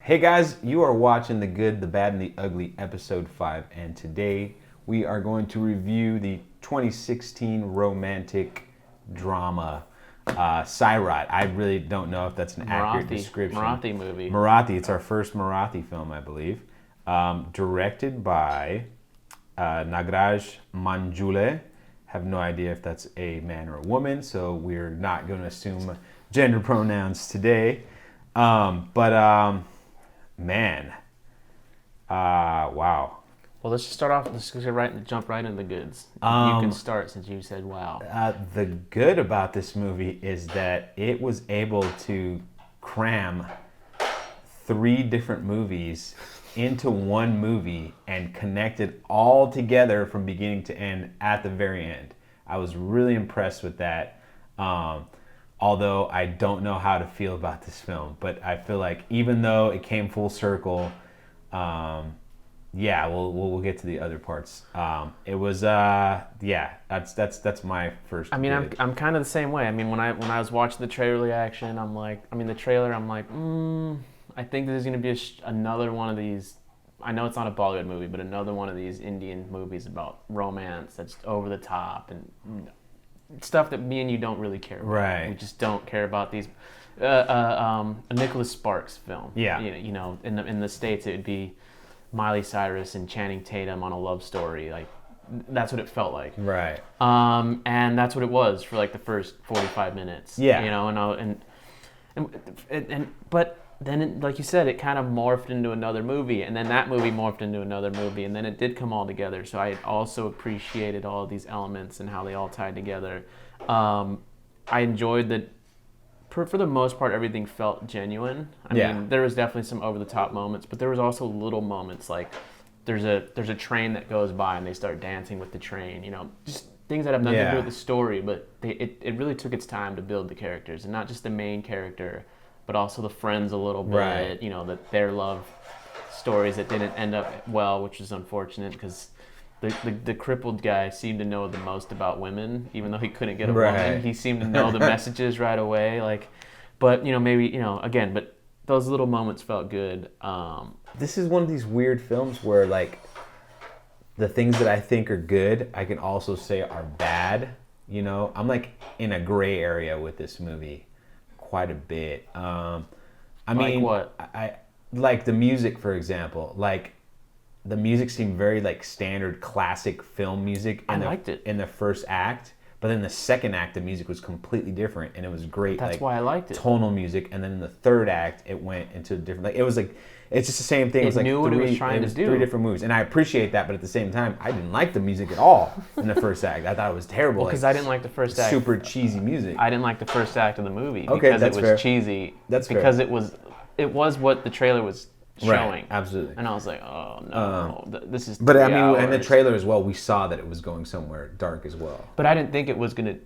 Hey guys, you are watching The Good, the Bad, and the Ugly, episode 5, and today we are going to review the 2016 romantic drama, Sairat. I really don't know if that's an accurate description. Marathi movie. Marathi, it's our first Marathi film, I believe. Directed by Nagraj Manjule. Have no idea if that's a man or a woman, so we're not going to assume gender pronouns today. Man, wow. Well, let's just start off. Let's jump right into the goods. You can start since you said wow. The good about this movie is that it was able to cram 3 different movies into one movie and connect it all together from beginning to end at the very end. I was really impressed with that. Although I don't know how to feel about this film, but I feel like even though it came full circle, we'll get to the other parts. It was that's my first. I mean, I'm kind of the same way. I mean, when I was watching the trailer reaction, I'm like, I think this is gonna be another one of these. I know it's not a Bollywood movie, but another one of these Indian movies about romance that's over the top and stuff that me and you don't really care about. Right. We just don't care about these. A Nicholas Sparks film. Yeah. You know, in the States it would be Miley Cyrus and Channing Tatum on a love story. Like, that's what it felt like. Right. And that's what it was for like the first 45 minutes. Yeah. You know, but then, like you said, it kind of morphed into another movie, and then that movie morphed into another movie, and then it did come all together. So I also appreciated all of these elements and how they all tied together. I enjoyed that. For the most part, everything felt genuine. I mean, there was definitely some over-the-top moments, but there was also little moments like there's a train that goes by and they start dancing with the train. You know, just things that have nothing to do with the story, but it really took its time to build the characters, and not just the main character, but also the friends a little bit. Right. You know, their love stories that didn't end up well, which is unfortunate because the crippled guy seemed to know the most about women, even though he couldn't get a woman. He seemed to know the messages right away. Like, but you know, maybe, you know, again, but those little moments felt good. This is one of these weird films where like the things that I think are good, I can also say are bad. You know, I'm like in a gray area with this movie quite a bit. I mean, what? I like the music, for example. Like, the music seemed very like standard classic film music. I liked it in the first act, but then the second act, the music was completely different, and it was great. That's why I liked it. Tonal music, and then in the third act, it went into a different. Like, it was like, it's just the same thing. It was like knew what it was trying to do. 3 different movies, and I appreciate that. But at the same time, I didn't like the music at all in the first act. I thought it was terrible. Because I didn't like the first act. Super cheesy music. I didn't like the first act of the movie Okay, because it was fair. cheesy. That's because fair. it was what the trailer was showing. Right, absolutely. And I was like, oh no, this is. But 3 I mean, hours. in the trailer as well, we saw that it was going somewhere dark as well. But I didn't think it was gonna.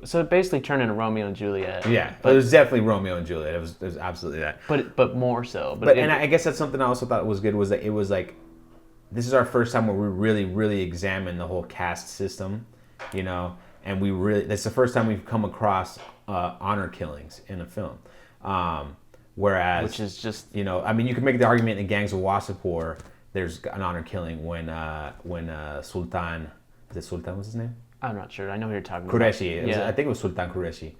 So it basically turned into Romeo and Juliet. Yeah, but it was definitely Romeo and Juliet. It was absolutely that. But more so. And I guess that's something I also thought was good, was that it was like, this is our first time where we really examined the whole caste system, you know, and that's the first time we've come across honor killings in a film. Whereas, which is just, you know, I mean, you could make the argument in Gangs of Wasseypur, there's an honor killing when Sultan, is it Sultan was his name? I'm not sure. I know who you're talking Qureshi. about. I think it was Sultan Qureshi.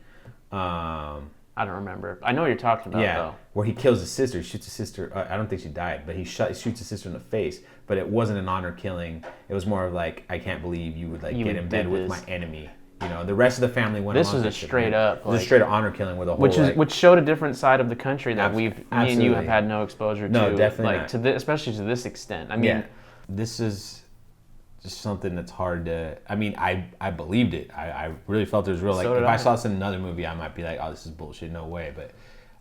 I don't remember. I know what you're talking about, though. Where he kills his sister, shoots his sister. I don't think she died, but he shoots his sister in the face. But it wasn't an honor killing. It was more of like, I can't believe you would like get in bed with my enemy. You know, the rest of the family went. This was a straight up. It was a straight up honor killing with a whole. Which showed a different side of the country that me and you have had no exposure to. No, definitely not. Especially to this extent. I mean, this is just something that's hard to. I mean, I believed it. I really felt it was real. Like, if I saw this in another movie, I might be like, oh, this is bullshit. No way. But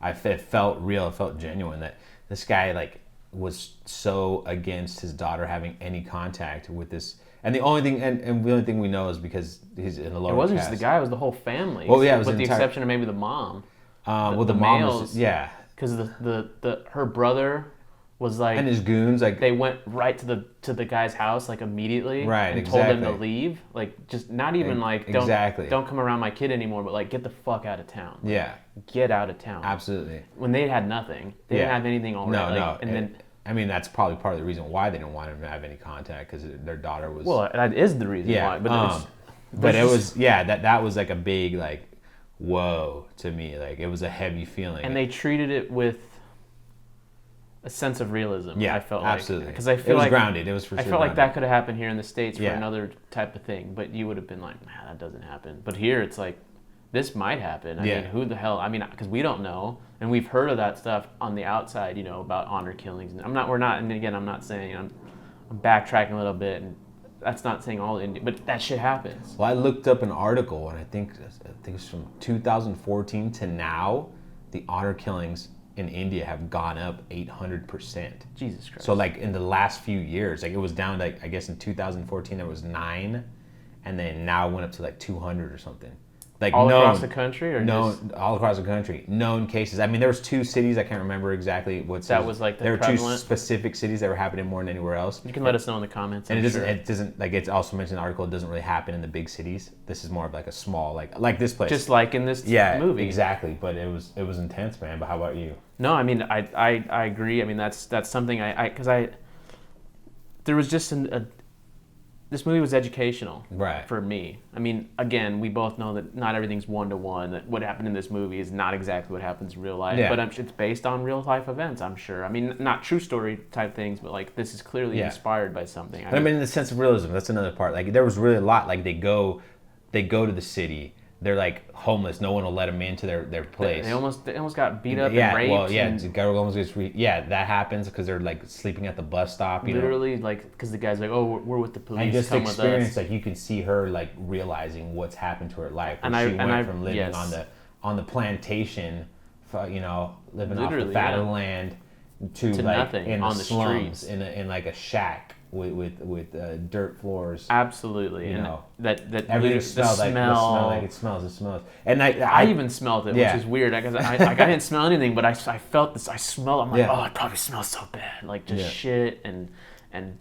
it felt real. It felt genuine that this guy like was so against his daughter having any contact with this. And the only thing we know is because he's in the lower caste. It wasn't just the guy; it was the whole family. Oh yeah, it was with the exception of maybe the mom. The mom was because her brother was like, and his goons, like, they went right to the guy's house like immediately, right, and told him to leave, like just not even like don't come around my kid anymore, but like get the fuck out of town. Yeah, get out of town. Absolutely. When they had nothing, they didn't have anything already. No, and then I mean, that's probably part of the reason why they didn't want him to have any contact, because their daughter was. Well, that is the reason why. But it was that was like a big like, whoa to me. Like it was a heavy feeling. And they treated it with a sense of realism. Yeah, I felt absolutely. Because I feel it was like grounded. It was for sure. I felt like grounded. that could have happened here in the States for another type of thing, but you would have been like, nah, that doesn't happen. But here it's like, this might happen. I mean, who the hell? I mean, because we don't know, and we've heard of that stuff on the outside, you know, about honor killings. And we're not. And again, I'm not saying I'm backtracking a little bit, and that's not saying all India, but that shit happens. Well, I looked up an article, and I think it's from 2014 to now, the honor killings in India have gone up 800%. Jesus Christ. So like in the last few years, like it was down to, like, I guess in 2014 there was 9, and then now it went up to like 200 or something. Like all across the country, or all across the country, known cases. I mean, there was 2 cities, I can't remember exactly what. That was like there were prevalent? 2 specific cities that were happening more than anywhere else. You can let us know in the comments. And it doesn't like, it's also mentioned in the article, it doesn't really happen in the big cities. This is more of like a small, like this place. Just like in this movie. Exactly. But it was intense, man. But how about you? No, I mean, I agree. I mean, that's something because there was just this movie was educational, right, for me. I mean, again, we both know that not everything's 1-to-1. That what happened in this movie is not exactly what happens in real life, but it's based on real life events. I'm sure. I mean, not true story type things, but like this is clearly inspired by something. I mean, in the sense of realism, that's another part. Like there was really a lot. Like they go to the city. They're like homeless. No one will let them into their place. They almost got beat up and raped. Well, that happens because they're like sleeping at the bus stop. Literally, like, because the guy's like, "Oh, we're with the police." And just come experience, with us. like you can see her like realizing what's happened to her life. And she went from living on the plantation, living off the fat of the land, to like nothing in on the the slums, streets. in like a shack with dirt floors. Absolutely, you know that everything smells like it smells. And I even smelled it, which is weird because I didn't smell anything, but I felt this. I smelled. I'm like, oh, it probably smells so bad, like just shit and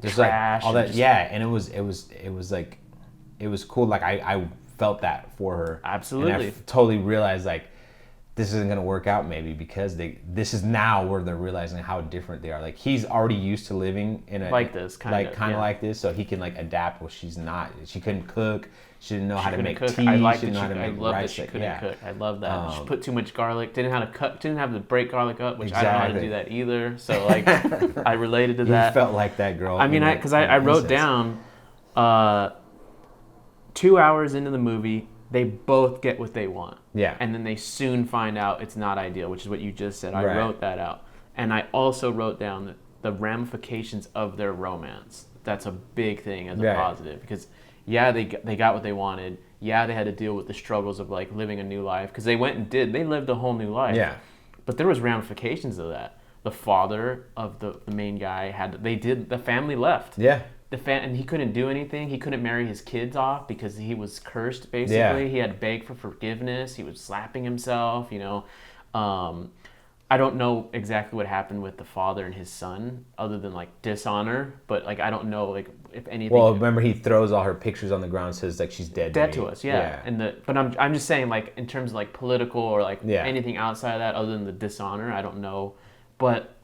just trash. Like all that, and it was like, it was cool. Like I felt that for her. Absolutely, and I totally realized like, this isn't going to work out maybe because this is now where they're realizing how different they are. Like he's already used to living in a like this kind of like this, so he can like adapt. Well, she's not. She couldn't cook. She didn't know how to make cook. tea. I liked she didn't know how to I make love rice. that she couldn't cook. I love that. She put too much garlic. Didn't have to break garlic up, which I don't know how to do that either. So like, I related to that. You felt like that girl. I mean, because I wrote down 2 hours into the movie, they both get what they want. Yeah. And then they soon find out it's not ideal, which is what you just said. I wrote that out. And I also wrote down the ramifications of their romance. That's a big thing as a positive. Because, they got what they wanted. Yeah, they had to deal with the struggles of, like, living a new life. Because they went and they lived a whole new life. Yeah. But there was ramifications of that. The father of the main guy the family left. Yeah. And he couldn't do anything. He couldn't marry his kids off because he was cursed, basically. He had to beg for forgiveness. He was slapping himself, I don't know exactly what happened with the father and his son, other than, like, dishonor. But, like, I don't know, like, if anything... Well, remember, he throws all her pictures on the ground and says, like, she's dead to us, But I'm just saying, like, in terms of, like, political or, like, anything outside of that other than the dishonor, I don't know. But...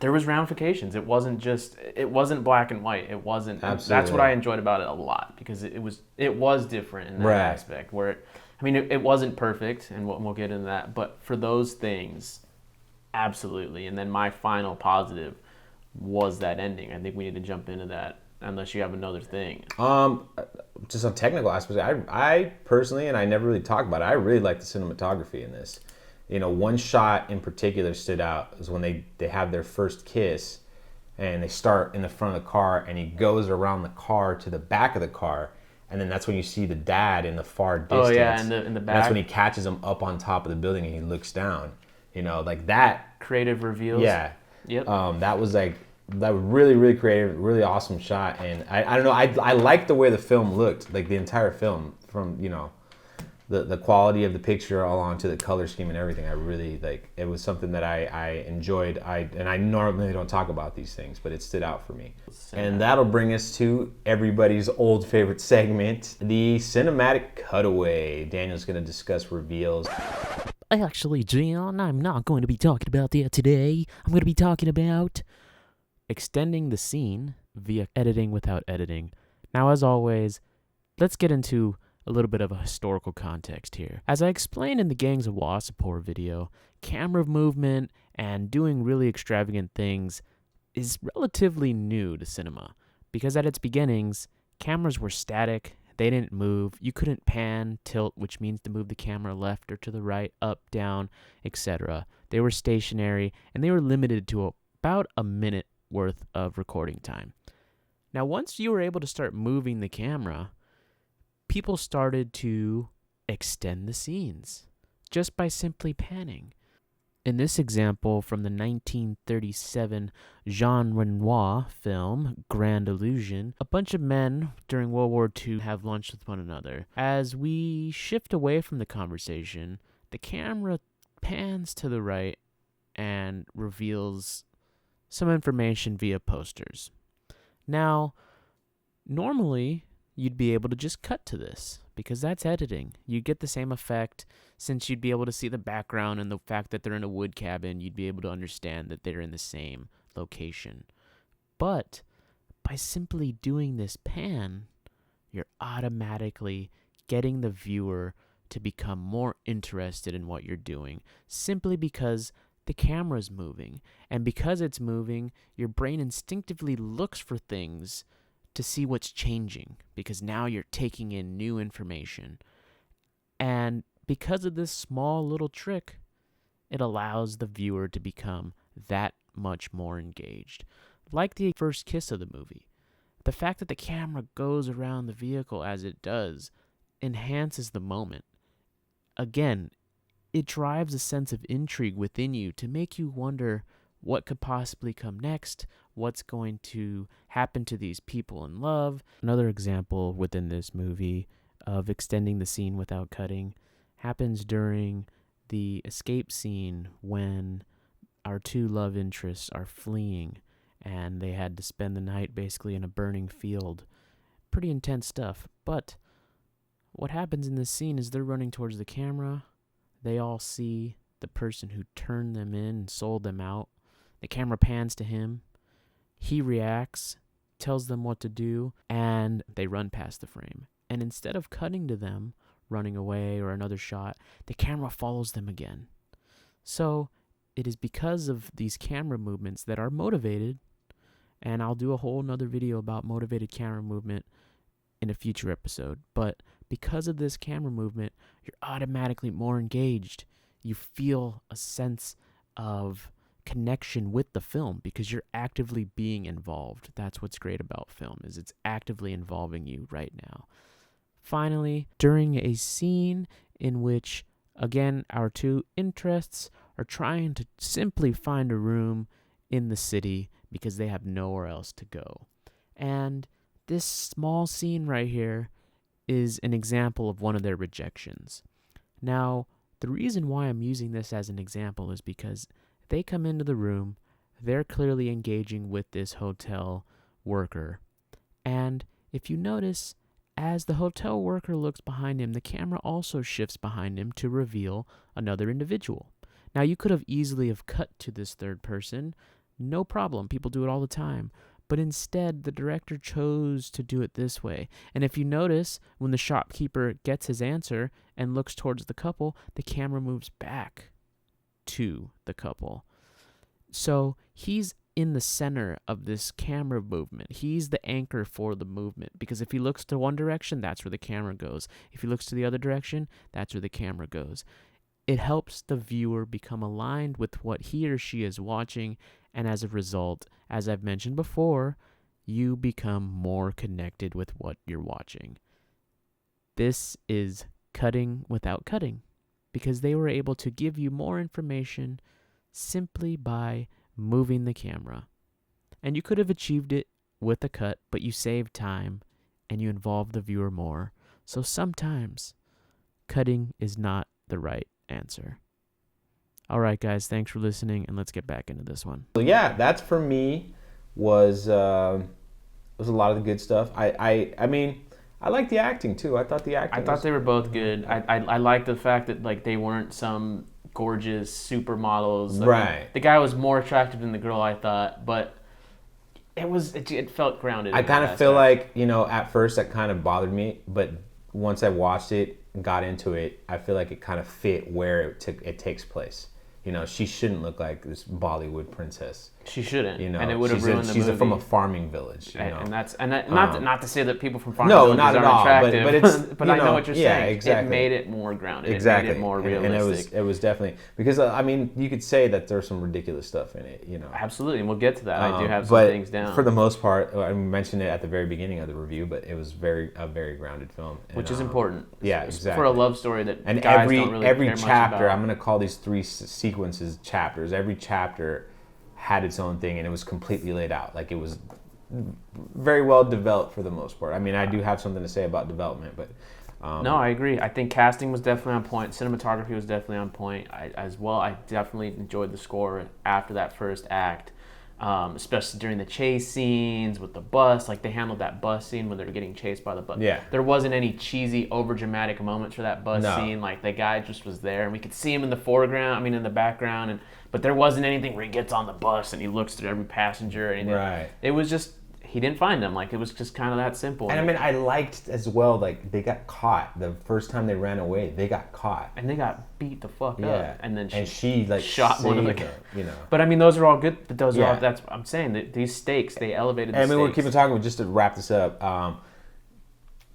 there was ramifications. It wasn't black and white. It wasn't. Absolutely. That's what I enjoyed about it a lot because it was different in that aspect. Where, it wasn't perfect, and we'll get into that. But for those things, absolutely. And then my final positive was that ending. I think we need to jump into that unless you have another thing. Just on technical aspects, I personally, and I never really talk about it, I really like the cinematography in this. One shot in particular stood out is when they have their first kiss and they start in the front of the car and he goes around the car to the back of the car, and then that's when you see the dad in the far distance. Oh yeah, in the back. That's when he catches him up on top of the building and he looks down. Like that. Creative reveals. Yeah. Yep. That was really, really creative, really awesome shot. And I don't know, I like the way the film looked, like the entire film from, the quality of the picture along to the color scheme and everything. I really like. It was something that I enjoyed. I normally don't talk about these things, but it stood out for me. And that'll bring us to everybody's old favorite segment, the cinematic cutaway. Daniel's going to discuss reveals. Actually, Gian, I'm not going to be talking about that today. I'm going to be talking about extending the scene via editing without editing. Now, as always, let's get into a little bit of a historical context here. As I explained in the Gangs of Wasseypur video, camera movement and doing really extravagant things is relatively new to cinema, because at its beginnings, cameras were static, they didn't move, you couldn't pan, tilt, which means to move the camera left or to the right, up, down, etc. They were stationary, and they were limited to about a minute worth of recording time. Now, once you were able to start moving the camera, people started to extend the scenes just by simply panning. In this example from the 1937 Jean Renoir film, Grand Illusion, a bunch of men during World War II have lunch with one another. As we shift away from the conversation, the camera pans to the right and reveals some information via posters. Now, normally, you'd be able to just cut to this, because that's editing. You get the same effect, since you'd be able to see the background and the fact that they're in a wood cabin, you'd be able to understand that they're in the same location. But by simply doing this pan, you're automatically getting the viewer to become more interested in what you're doing, simply because the camera's moving. And because it's moving, your brain instinctively looks for things to see what's changing, because now you're taking in new information. And because of this small little trick, it allows the viewer to become that much more engaged. Like the first kiss of the movie, the fact that the camera goes around the vehicle as it does enhances the moment. Again, it drives a sense of intrigue within you to make you wonder what could possibly come next, what's going to happen to these people in love. Another example within this movie of extending the scene without cutting happens during the escape scene when our two love interests are fleeing and they had to spend the night basically in a burning field. Pretty intense stuff. But what happens in this scene is they're running towards the camera. They all see the person who turned them in and sold them out. The camera pans to him. He reacts, tells them what to do, and they run past the frame. And instead of cutting to them, running away or another shot, the camera follows them again. So it is because of these camera movements that are motivated, and I'll do a whole nother video about motivated camera movement in a future episode, but because of this camera movement, you're automatically more engaged. You feel a sense of connection with the film because you're actively being involved. That's what's great about film, is it's actively involving you right now. Finally, during a scene in which, again, our two interests are trying to simply find a room in the city because they have nowhere else to go. And this small scene right here is an example of one of their rejections. Now, the reason why I'm using this as an example is because they come into the room, they're clearly engaging with this hotel worker. And if you notice, as the hotel worker looks behind him, the camera also shifts behind him to reveal another individual. Now, you could have easily have cut to this third person. No problem. People do it all the time. But instead, the director chose to do it this way. And if you notice, when the shopkeeper gets his answer and looks towards the couple, the camera moves back to the couple. So he's in the center of this camera movement. He's the anchor for the movement, because if he looks to one direction, that's where the camera goes. If he looks to the other direction, that's where the camera goes. It helps the viewer become aligned with what he or she is watching, and as a result, as I've mentioned before, you become more connected with what you're watching. This is cutting without cutting, because they were able to give you more information simply by moving the camera. And you could have achieved it with a cut, but you saved time and you involved the viewer more. So sometimes cutting is not the right answer. All right, guys, thanks for listening, and let's get back into this one. So yeah, that's for me was a lot of the good stuff. I mean, I like the acting too. I thought the acting. I thought they were both good. I liked the fact that like they weren't some gorgeous supermodels. Right. Mean, the guy was more attractive than the girl, I thought, but it felt grounded. I kind of feel like, you know, at first that kind of bothered me, but once I watched it and got into it, I feel like it kind of fit where it takes place. You know, she shouldn't look like this Bollywood princess. She shouldn't. You know, and it would have ruined the movie. She's from a farming village. You know? Not to say that people from farming villages not at aren't all, attractive, but it's, but I know what you're saying. Exactly. It made it more grounded. Exactly. It made it more realistic. And it was definitely, because I mean, you could say that there's some ridiculous stuff in it, you know. Absolutely, and we'll get to that. I do have some things down. For the most part, I mentioned it at the very beginning of the review, but it was a very grounded film. Which is important. Yeah, exactly. For a love story that and guys don't really every care chapter, much about. I'm going to call these 3 sequences chapters. Every chapter had its own thing, and it was completely laid out. Like, it was very well developed for the most part. I mean, I do have something to say about development, but no, I agree. I think casting was definitely on point. Cinematography was definitely on point as well. I definitely enjoyed the score after that first act, especially during the chase scenes with the bus. Like, they handled that bus scene when they were getting chased by the bus. Yeah. There wasn't any cheesy, over-dramatic moments for that bus scene. Like, the guy just was there, and we could see him in the foreground, in the background, but there wasn't anything where he gets on the bus and he looks through every passenger. And right. It was just, he didn't find them. Like, it was just kind of that simple. And I mean, I liked as well, like, they got caught. The first time they ran away, they got caught. And they got beat the fuck up. And then she like, shot one of the guys. You know. But I mean, those are all good. But those are all, that's I'm saying. That these stakes, they elevated the stakes. I mean, we're keeping talking, just to wrap this up.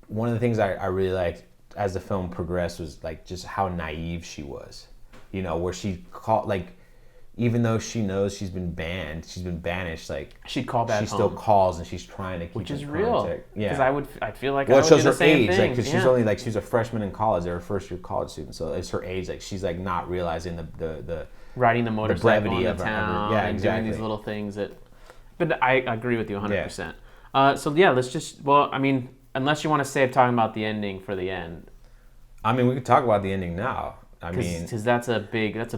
One of the things I really liked as the film progressed was, like, just how naive she was. You know, where she called, like, even though she knows she's been banished, like, she'd call back home. She still calls, and she's trying to keep which is in real. contact. Yeah, because I feel like well, I it would shows do her the same age, thing. like, because she's only like she's a freshman in college, or a first year college student, so it's her age. Like, she's like not realizing the riding the motorcycle brevity into town and exactly. doing these little things that. But I agree with you 100%. So yeah, let's just unless you want to save talking about the ending for the end. I mean, we could talk about the ending now. Because that's a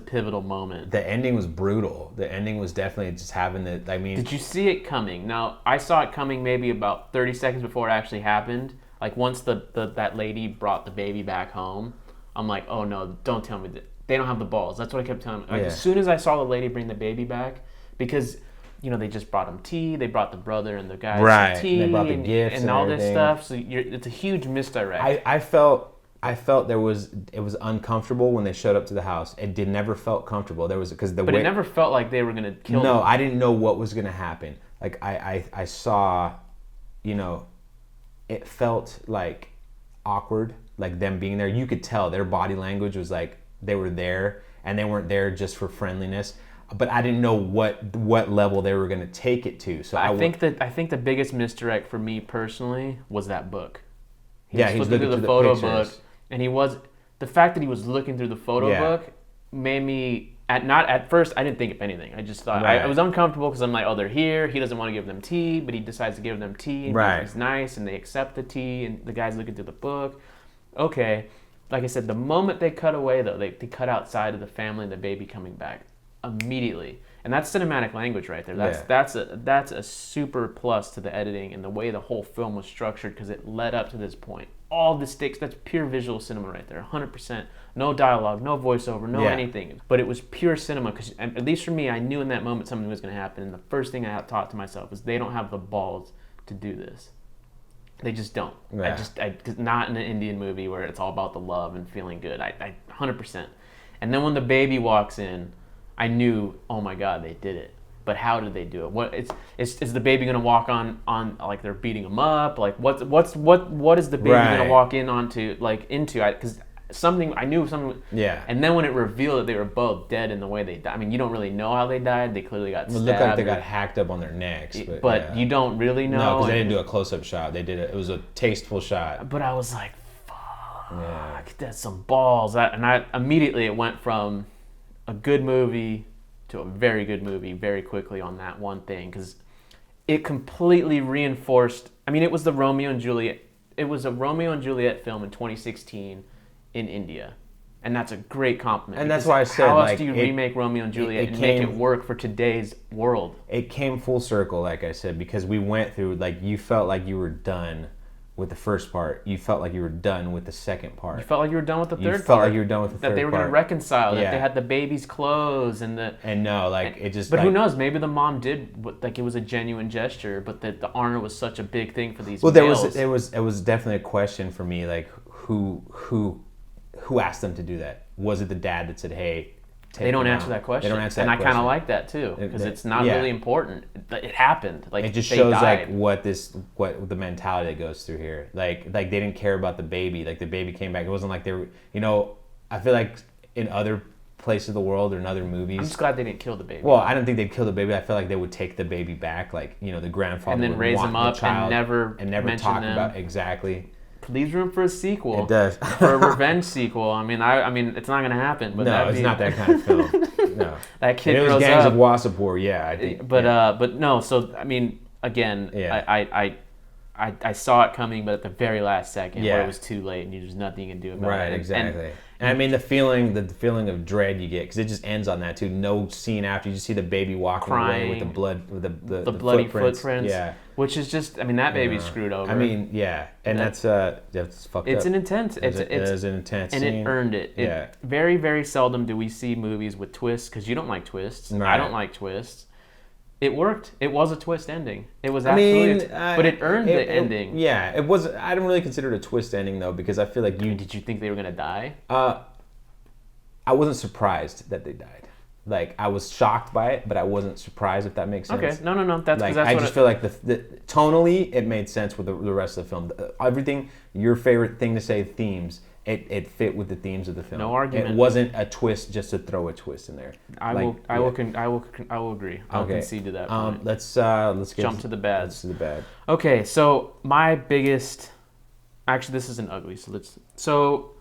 pivotal moment. The ending was brutal. The ending was definitely just having the. I mean, did you see it coming? Now, I saw it coming maybe about 30 seconds before it actually happened. Like, once that lady brought the baby back home, I'm like, oh no, don't tell me that they don't have the balls. That's what I kept telling them. Like, as soon as I saw the lady bring the baby back, because, you know, they just brought him tea. They brought the brother and the guy tea. They brought the gifts and all this stuff. So it's a huge misdirect. I felt it was uncomfortable when they showed up to the house. It never felt comfortable. There was it never felt like they were gonna kill them. No, I didn't know what was gonna happen. Like, I saw, you know, it felt like awkward, like them being there. You could tell their body language was like they were there, and they weren't there just for friendliness. But I didn't know what level they were gonna take it to. So I think the biggest misdirect for me personally was that book. He's looking through the photo pictures. book. And the fact that he was looking through the photo book made me, at first, I didn't think of anything. I just thought, I was uncomfortable because I'm like, oh, they're here. He doesn't want to give them tea, but he decides to give them tea. And he's nice, and they accept the tea, and the guy's looking through the book. Okay. Like I said, the moment they cut away, though, they cut outside of the family and the baby coming back immediately. And that's cinematic language right there. That's a super plus to the editing and the way the whole film was structured, because it led up to this point. All the stakes, that's pure visual cinema right there, 100%. No dialogue, no voiceover, no anything. But it was pure cinema, because at least for me, I knew in that moment something was going to happen. And the first thing I thought to myself was, they don't have the balls to do this. They just don't. Yeah. Not in an Indian movie where it's all about the love and feeling good. I 100%. And then when the baby walks in, I knew, oh my God, they did it. But how did they do it? What is the baby gonna walk on like they're beating him up? Like what is the baby gonna walk into? Because I knew something. Yeah. And then when it revealed that they were both dead in the way they died, I mean, you don't really know how they died. They clearly got stabbed. It looked like they got hacked up on their necks. But you don't really know. No, because they didn't do a close-up shot. They did it. It was a tasteful shot. But I was like, fuck, that's some balls. And I immediately, it went from a good movie to a very good movie very quickly on that one thing, because it completely reinforced. I mean, it was the Romeo and Juliet. It was a Romeo and Juliet film in 2016. in India. And that's a great compliment. And that's why I said, how else like, do you remake Romeo and Juliet and came, make it work for today's world? It came full circle, like I said, because we went through, like, you felt like you were done with the first part. You felt like you were done with the second part. You felt like you were done with the third part. You felt like you were done with the third part. That they were going to reconcile. That they had the baby's clothes and the... And no, like, it just... But like, who knows? Maybe the mom did, like, it was a genuine gesture, but that the honor was such a big thing for these males. It was definitely a question for me, like, who asked them to do that? Was it the dad that said, "Hey"? They don't answer that question. They don't answer that question. And I kind of like that too, because it's not really important. It happened. Like, it just they shows died. like what the mentality that goes through here. Like they didn't care about the baby. Like the baby came back. It wasn't like they were. I feel like in other places of the world or in other movies. I'm just glad they didn't kill the baby. Well, I don't think they'd kill the baby. I feel like they would take the baby back. Like the grandfather and then would raise want him up the child and never talk them. about exactly. Leaves room for a sequel. It does. For a revenge sequel. I mean, it's not going to happen. But no, it's not that kind of film. No. That kid grows up. It was Gangs of Wasseypur, yeah. I think. But no. So I mean, again, yeah. I saw it coming, but at the very last second, yeah. where it was too late, and there's nothing you can do about it. Right, exactly. And I mean, the feeling of dread you get, because it just ends on that too. No scene after, you just see the baby walking crying, away with the blood, with the bloody footprints. Yeah, which is just, I mean, that baby's screwed over. I mean, yeah, and that's fucked it's up. An intense. It is an intense and scene. It earned it. Yeah. Very, very seldom do we see movies with twists, because you don't like twists. Right. I don't like twists. It worked. It was a twist ending. It was absolutely, but it earned the ending. Yeah, it was. I didn't really consider it a twist ending though, because I feel like Did you think they were gonna die? I wasn't surprised that they died. Like, I was shocked by it, but I wasn't surprised, if that makes sense. Okay, no. That's like, that's I just feel like the tonally it made sense with the rest of the film. Everything, your favorite thing to say, themes. It fit with the themes of the film. No argument. It wasn't a twist just to throw a twist in there. I will agree. I'll concede to that point. Let's jump to the bad. Let's do the bad. Okay, so my biggest, actually this isn't ugly. So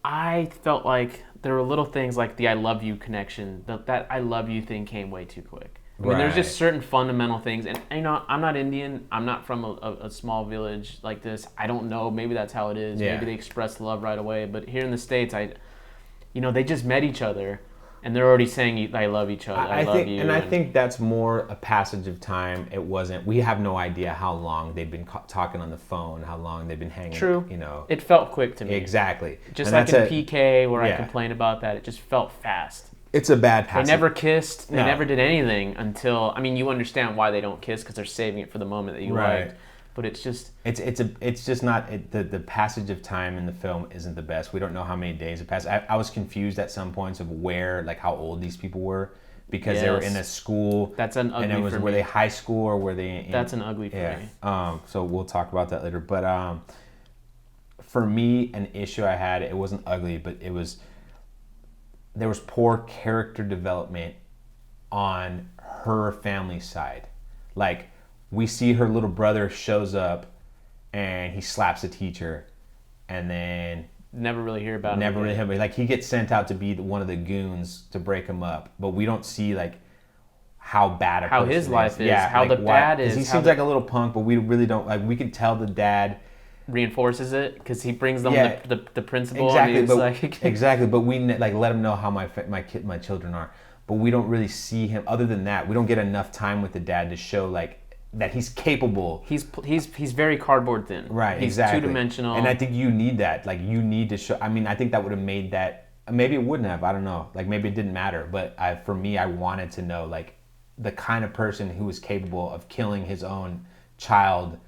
I felt like there were little things like the "I love you" connection. That "I love you" thing came way too quick. I mean, there's just certain fundamental things, and I'm not Indian. I'm not from a small village like this. I don't know. Maybe that's how it is. Yeah. Maybe they express love right away. But here in the States, they just met each other, and they're already saying "I love each other." I love you. And I think that's more a passage of time. It wasn't. We have no idea how long they've been talking on the phone, how long they've been hanging. True. It felt quick to me. Exactly. Just like in PK, where I complained about that, it just felt fast. It's a bad passage. They never kissed. They never did anything until. I mean, you understand why they don't kiss, because they're saving it for the moment that you liked. But it's just. It's just not the passage of time in the film isn't the best. We don't know how many days it passed. I was confused at some points of how old these people were, because they were in a school. That's an ugly. And were they high school or were they? That's an ugly for me. So we'll talk about that later. But for me, an issue I had, it wasn't ugly, but there was poor character development on her family side. Like, we see her little brother shows up and he slaps a teacher, and then never really hear about him. Never really hear about him. Like, he gets sent out to be one of the goons to break him up, but we don't see like how bad how his life is, how the dad is. He seems like a little punk, but we really don't like. We could tell the dad reinforces it because he brings them the principal. Exactly, and but exactly. But we let him know how my children are. But we don't really see him. Other than that, we don't get enough time with the dad to show like that he's capable. He's very cardboard thin. Right. He's exactly. 2-dimensional. And I think you need that. Like, you need to show. I mean, I think that would have made that. Maybe it wouldn't have. I don't know. Like, maybe it didn't matter. But for me, I wanted to know like the kind of person who was capable of killing his own child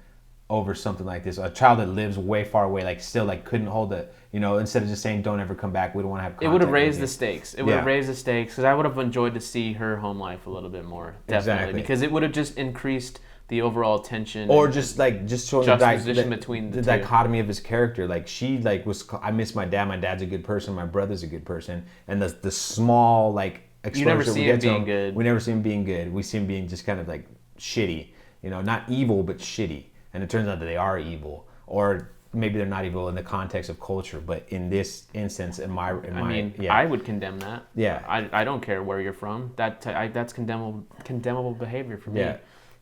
over something like this. A child that lives way far away, like still like couldn't hold it, instead of just saying don't ever come back, we don't want to have contact. It would have raised the stakes. It would have raised the stakes, because I would have enjoyed to see her home life a little bit more. Definitely. Exactly. Because it would have just increased the overall tension. Or just showing juxtaposition between the two. Dichotomy of his character. Like, she like was, I miss my dad, my dad's a good person, my brother's a good person. And the small like exposure you never see him being good. We never see him being good. We see him being just kind of like shitty. Not evil, but shitty. And it turns out that they are evil, or maybe they're not evil in the context of culture. But in this instance, I would condemn that. Yeah, I don't care where you're from. That's condemnable behavior for me. Yeah,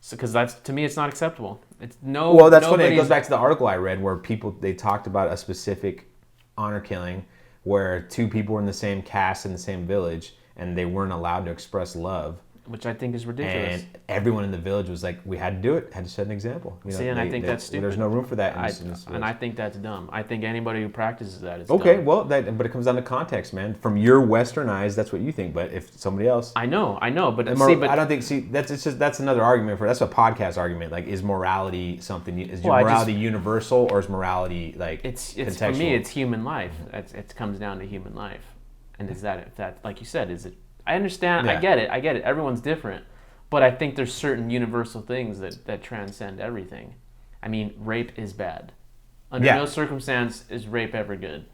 because that's, to me, it's not acceptable. It's Well, that's funny. It goes back to the article I read where they talked about a specific honor killing where two people were in the same caste in the same village and they weren't allowed to express love. Which I think is ridiculous. And everyone in the village was like, we had to do it, had to set an example. You know, See, and I think that's stupid. There's no room for that. And I think that's dumb. I think anybody who practices that is okay. dumb. Well, but it comes down to context, man. From your Western eyes, that's what you think. But if somebody else, I know, but I don't think. See, that's another argument that's a podcast argument. Like, is morality something? Is morality universal or is morality like it's contextual? For me, it's human life. It comes down to human life, and is that like you said? Is it? I understand. Yeah. I get it. Everyone's different. But I think there's certain universal things that transcend everything. I mean, rape is bad. Under no circumstance is rape ever good.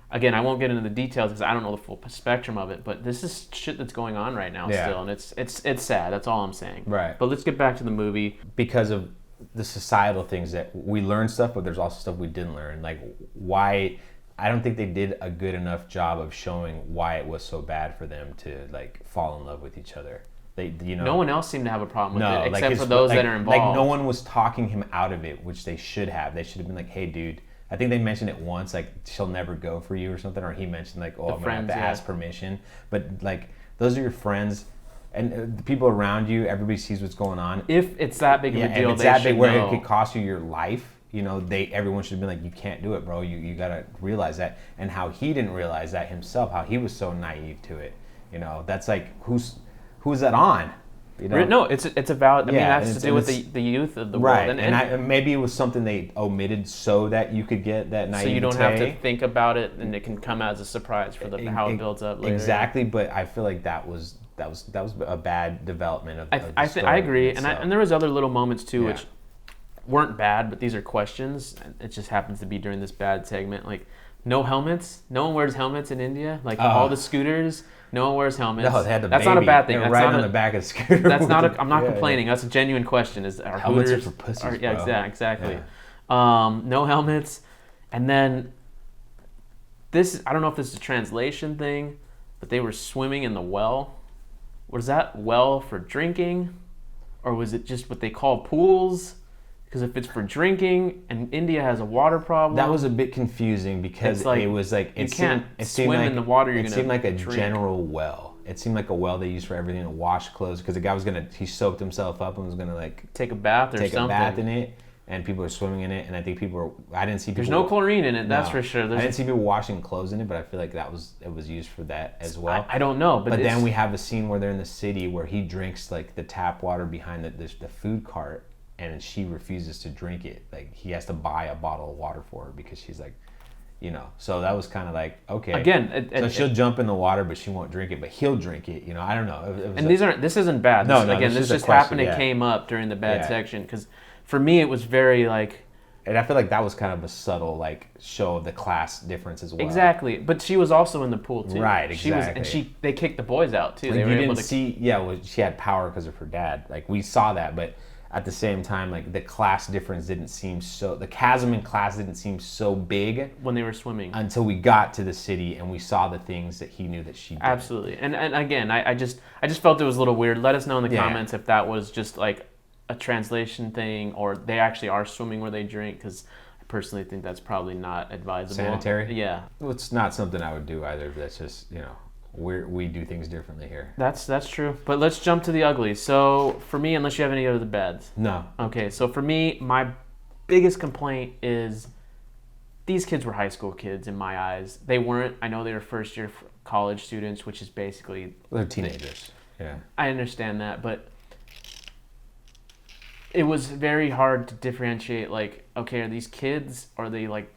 Again, I won't get into the details because I don't know the full spectrum of it, but this is shit that's going on right now still, and it's sad. That's all I'm saying. Right. But let's get back to the movie. Because of the societal things that we learned stuff, but there's also stuff we didn't learn. Like, why... I don't think they did a good enough job of showing why it was so bad for them to, like, fall in love with each other. No one else seemed to have a problem with it except for those that are involved. Like, no one was talking him out of it, which they should have. They should have been like, hey, dude. I think they mentioned it once, like, she'll never go for you or something. Or he mentioned, like, I'm going to have to ask permission. But, like, those are your friends. And the people around you, everybody sees what's going on. If it's that big of a deal, if it's that big where it could cost you your life, you know, everyone should have been like, you can't do it, bro. You got to realize that. And how he didn't realize that himself, how he was so naive to it. You know, that's like, who's that on? You know? No, it's a valid. I mean, it has to do with the youth of the world, and maybe it was something they omitted so that you could get that naivete. So you don't have to think about it, and it can come as a surprise for how it builds up later. Exactly, but I feel like that was a bad development of the story. I agree, and there was other little moments too, which weren't bad, but these are questions. It just happens to be during this bad segment, like no helmets. No one wears helmets in India. Like all the scooters. No one wears helmets. No, they had the That's baby. not a bad thing. That's right on the back of the scooter. That's not. I'm not complaining. That's a genuine question. Is our helmets Hooters, are for pussies, bro. Exactly. Yeah. No helmets, and then this. I don't know if this is a translation thing, but they were swimming in the well. Was that well for drinking, or was it just what they call pools? Because if it's for drinking, and India has a water problem, that was a bit confusing because it was like you can't swim in the water. It seemed like a general well. It seemed like a well they used for everything to wash clothes. Because the guy he soaked himself up and was gonna like take a bath or something. Take a bath in it, and people were swimming in it. And I think I didn't see people. There's no chlorine in it, that's for sure. I didn't see people washing clothes in it, but I feel like it was used for that as well. I don't know, but then we have a scene where they're in the city where he drinks like the tap water behind the food cart. And she refuses to drink it. Like, he has to buy a bottle of water for her because she's like, you know. So that was kind of like, okay. Again, so she'll jump in the water, but she won't drink it. But he'll drink it. You know, I don't know. And this isn't bad. This just happened. It came up during the bad section because for me it was very like. And I feel like that was kind of a subtle like show of the class difference as well. Exactly, but she was also in the pool too. Right, exactly. They kicked the boys out too. Like, they were able to see. Yeah, well, she had power because of her dad. Like, we saw that, but. At the same time, like, the class difference the chasm in class didn't seem so big when they were swimming until we got to the city and we saw the things that he knew that she did. Absolutely, and again, I just felt it was a little weird. Let us know in the comments if that was just like a translation thing or they actually are swimming where they drink, because I personally think that's probably not advisable. Sanitary? Yeah. Well, it's not something I would do either. That's just, you know. We do things differently here. That's true. But let's jump to the ugly. So for me, unless you have any other bads. No. Okay, so for me, my biggest complaint is these kids were high school kids in my eyes. They weren't. I know they were first year college students, which is basically... They're teenagers. Yeah. I understand that, but it was very hard to differentiate, like, okay, are these kids or are they like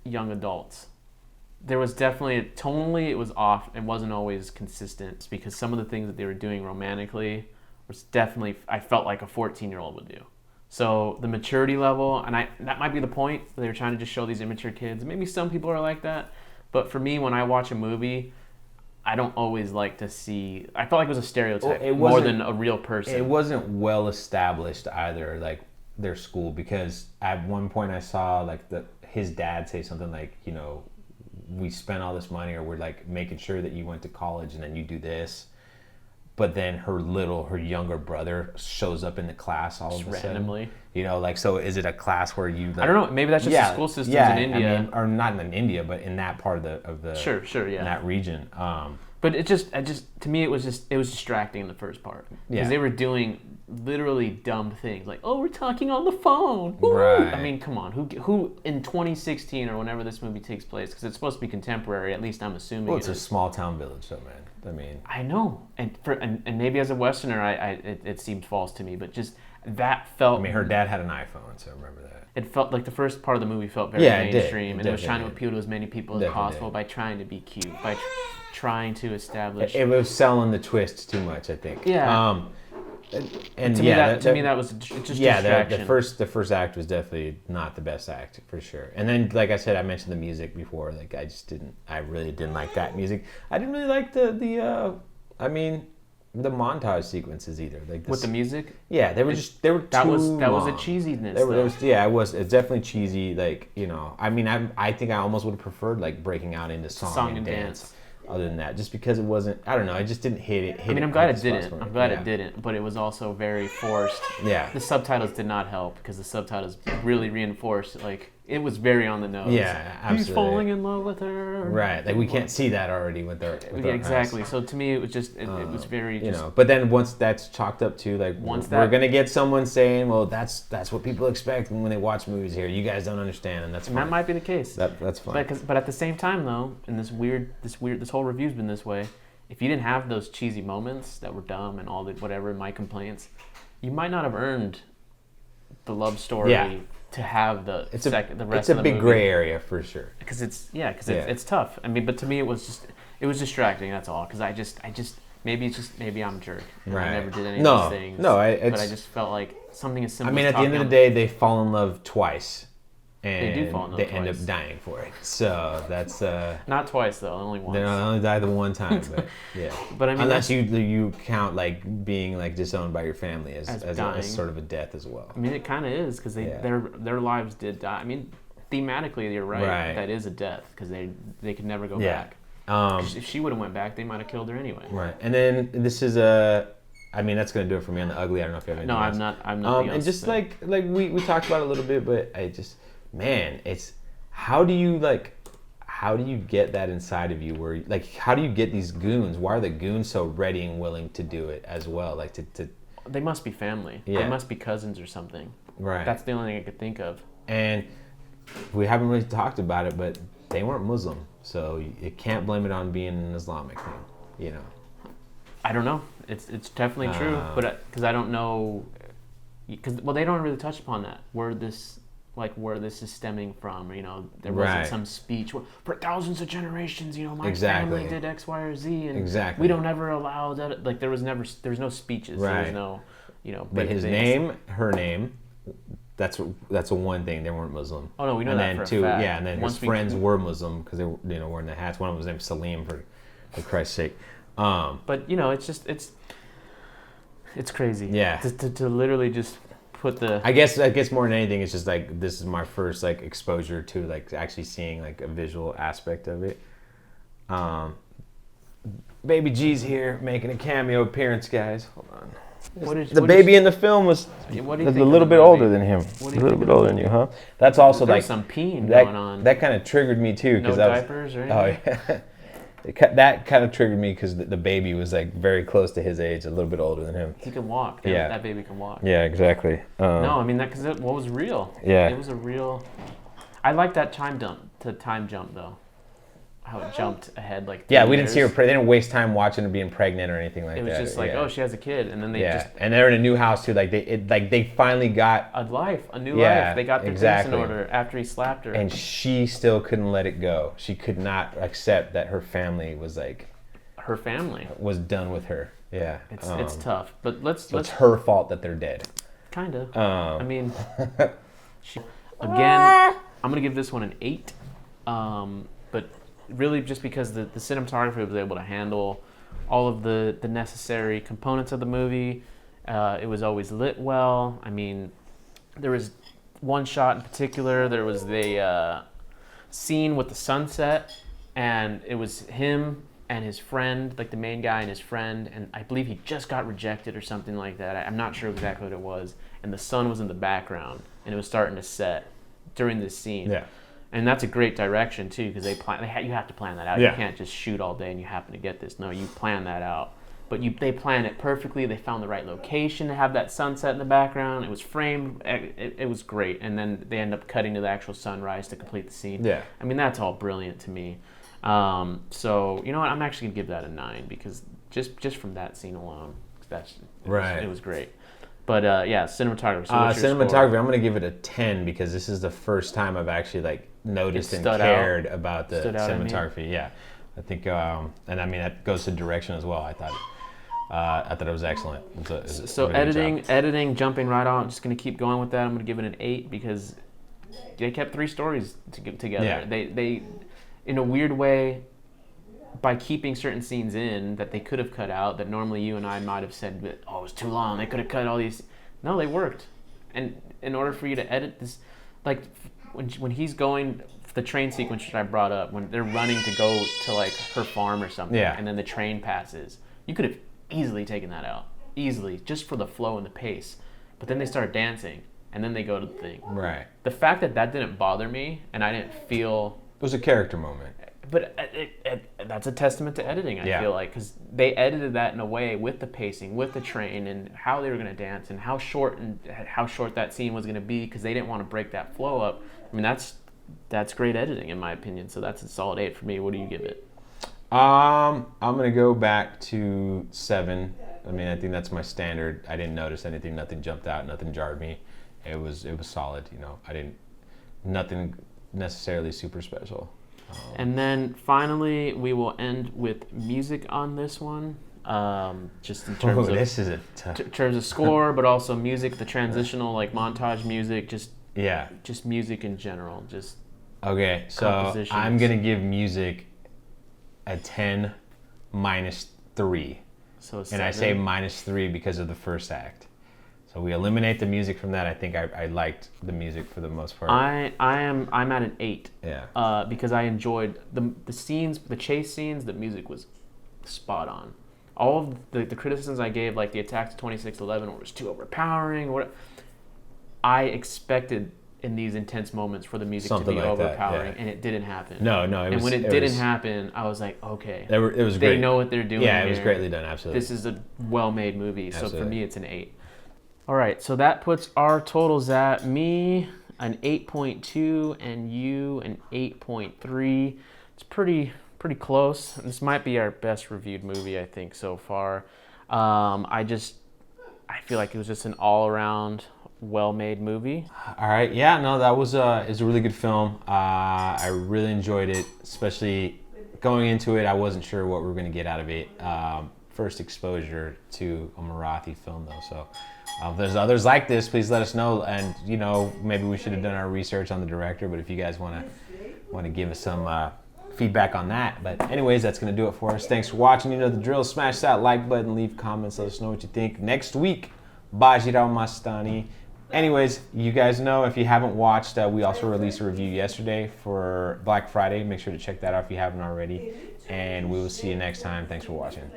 young adults? There was definitely, tonally it was off and wasn't always consistent because some of the things that they were doing romantically was definitely, I felt like a 14-year-old would do. So the maturity level, and that might be the point, they were trying to just show these immature kids. Maybe some people are like that, but for me, when I watch a movie, I don't always like to see, I felt like it was a stereotype more than a real person. It wasn't well established either, like their school, because at one point I saw like his dad say something like, you know, we spent all this money, or we're like making sure that you went to college and then you do this. but then her younger brother shows up in the class all of a sudden. Randomly. You know, like, so is it a class where you... Like, I don't know. Maybe that's just the school systems in India. I mean, or not in India, but in that part of the Sure, yeah. in that region. But to me, it was distracting in the first part. Because they were doing literally dumb things. Like, oh, we're talking on the phone. Woo! Right. I mean, come on. Who in 2016 or whenever this movie takes place, because it's supposed to be contemporary, at least I'm assuming. Well, it's a small town village, though, man. I mean... I know. And maybe as a Westerner, it seemed false to me, but just that felt... I mean, her dad had an iPhone, so I remember that. It felt like the first part of the movie felt very mainstream, and it was trying to appeal to as many people as possible by trying to be cute, by trying to establish... It was selling the twists too much, I think. Yeah. And to me, that was just distraction. The first act was definitely not the best act, for sure. And then, like I said, I mentioned the music before. Like, I really didn't like that music. I didn't really like the montage sequences either. Like this, with the music, they were that was a cheesiness. It was definitely cheesy. Like, you know, I mean, I think I almost would have preferred like breaking out into song and dance. Other than that, just because it wasn't, I don't know, it just didn't hit it. I mean, I'm glad it didn't. I'm glad it didn't, but it was also very forced. Yeah. The subtitles did not help because the subtitles really reinforced, like, it was very on the nose. Yeah, absolutely. He's falling in love with her. Right, like we can't see that already with our exactly. eyes. So to me, it was just, it was very, you know. But then once that's chalked up to, like, we're gonna get someone saying, well, that's what people expect when they watch movies here. You guys don't understand, and that's fine. That might be the case. That's fine. But at the same time, though, and this whole review's been this way. If you didn't have those cheesy moments that were dumb and all the whatever my complaints, you might not have earned the love story. Yeah. To have the rest of the movie. It's a big gray area for sure. Because it's tough. I mean, but to me it was distracting. That's all. Because I just maybe I'm a jerk. Right. I never did any of these things. No, but I just felt like something as simple. I mean, at the end of the day, they fall in love twice. And they do fall in love they twice. end up dying for it. So that's not twice though, only once. They only die the one time, but yeah. But I mean, unless you count like being like disowned by your family as sort of a death as well. I mean, it kind of is because their lives did die. I mean, thematically, you're right. That is a death because they could never go back. If she would have went back, they might have killed her anyway. Right. And then this is I mean, that's gonna do it for me on the ugly. I don't know if you have anything else. No, I'm not. And just like we talked about it a little bit, but man, it's how do you get that inside of you where like how do you get these goons? Why are the goons so ready and willing to do it as well? Like to they must be family. Yeah. They must be cousins or something. Right. That's the only thing I could think of. And we haven't really talked about it, but they weren't Muslim, so you can't blame it on being an Islamic thing, you know. I don't know. It's definitely true, but because I don't know, because they don't really touch upon that where this is stemming from. You know, there wasn't some speech where, for thousands of generations, you know, my family did X, Y, or Z, and we don't ever allow that. Like there was no speeches. Right. There was no, you know. But his name, her name. That's a one thing. They weren't Muslim. Oh no, we know that for a fact. Yeah, and then his friends were Muslim because they were wearing the hats. One of them was named Salim for Christ's sake. But you know, it's crazy. Yeah. To literally just put the. I guess more than anything, it's just like this is my first like exposure to like actually seeing like a visual aspect of it. Baby G's here making a cameo appearance, guys. Hold on. The baby in the film was a little bit older than him. A little bit older than you, huh? That's also like some peeing going on. That kind of triggered me too. No diapers or anything? Oh yeah. That kind of triggered me because the baby was like very close to his age, a little bit older than him. He can walk. That baby can walk. Yeah, exactly. No, I mean that because what was real. Yeah. It was a real. I like that time jump though. How it jumped ahead like. Yeah, we didn't see her. They didn't waste time watching her being pregnant or anything like that. It was just like, oh, she has a kid, and then they just. And they're in a new house too. Like they finally got a new life. They got their things in order after he slapped her. And she still couldn't let it go. She could not accept that her family was like. Her family was done with her. Yeah. It's tough, but let's. It's her fault that they're dead. Kind of. I mean, again, I'm gonna give this one an 8. But. Really just because the cinematography was able to handle all of the necessary components of the movie. It was always lit well. I mean, there was one shot in particular. There was the scene with the sunset, and it was him and his friend, like the main guy and his friend, and I believe he just got rejected or something like that. I'm not sure exactly what it was. And the sun was in the background, and it was starting to set during this scene. Yeah. And that's a great direction too, because you have to plan that out. Yeah. You can't just shoot all day and you happen to get this. No, you plan that out. But they planned it perfectly. They found the right location to have that sunset in the background. It was framed. It was great. And then they end up cutting to the actual sunrise to complete the scene. Yeah. I mean, that's all brilliant to me. So you know what? I'm actually gonna give that a 9 because just from that scene alone, it was great. But yeah, cinematography. So what's your cinematography, score? I'm gonna give it a 10 because this is the first time I've actually like noticed and stood cared about the Stood out at me. cinematography. Yeah, I think, and I mean that goes to direction as well. I thought it was excellent. So editing, jumping right on. Just gonna keep going with that. I'm gonna give it an 8 because they kept 3 stories together. Yeah. They, in a weird way, by keeping certain scenes in that they could have cut out, that normally you and I might have said, oh, it was too long. They could have cut all these. No, they worked. And in order for you to edit this, like when he's going, the train sequence that I brought up, when they're running to go to like her farm or something, Yeah. and then the train passes, you could have easily taken that out, easily, just for the flow and the pace. But then they start dancing, and then they go to the thing. Right. The fact that didn't bother me, and I didn't feel. It was a character moment. But that's a testament to editing, I feel like, because they edited that in a way with the pacing, with the train, and how they were going to dance, and how short that scene was going to be, because they didn't want to break that flow up. I mean, that's great editing, in my opinion. So that's a solid 8 for me. What do you give it? I'm gonna go back to 7. I mean, I think that's my standard. I didn't notice anything. Nothing jumped out. Nothing jarred me. It was solid. You know, nothing necessarily super special. And then finally, we will end with music on this one. Just in terms of this is terms of score, but also music, the transitional like montage music, just music in general, just okay. So I'm gonna give music a 10 minus 3, so and I say minus 3 because of the first act. So we eliminate the music from that. I think I liked the music for the most part. I'm at an 8. Yeah. Because I enjoyed the scenes, the chase scenes. The music was spot on. All of the criticisms I gave, like the attack to 2611, where it was too overpowering. I expected in these intense moments for the music Something to be like that, overpowering, yeah. and it didn't happen. No. And when it didn't happen, I was like, okay, it was they great. know what they're doing. Yeah, it was here. greatly done. Absolutely. This is a well-made movie, Absolutely. so for me, it's an 8. All right, so that puts our totals at me an 8.2 and you an 8.3. It's pretty close. This might be our best reviewed movie, I think, so far. I feel like it was just an all-around well-made movie. All right. Yeah. No, that was a really good film. I really enjoyed it, especially going into it. I wasn't sure what we were going to get out of it. First exposure to a Marathi film, though. So if there's others like this, please let us know. And maybe we should have done our research on the director. But if you guys want to give us some feedback on that. But anyways, that's going to do it for us. Thanks for watching. You know the drill. Smash that like button. Leave comments. Let us know what you think. Next week, Bajirao Mastani. Anyways, you guys know if you haven't watched, we also released a review yesterday for Black Friday. Make sure to check that out if you haven't already. And we will see you next time. Thanks for watching.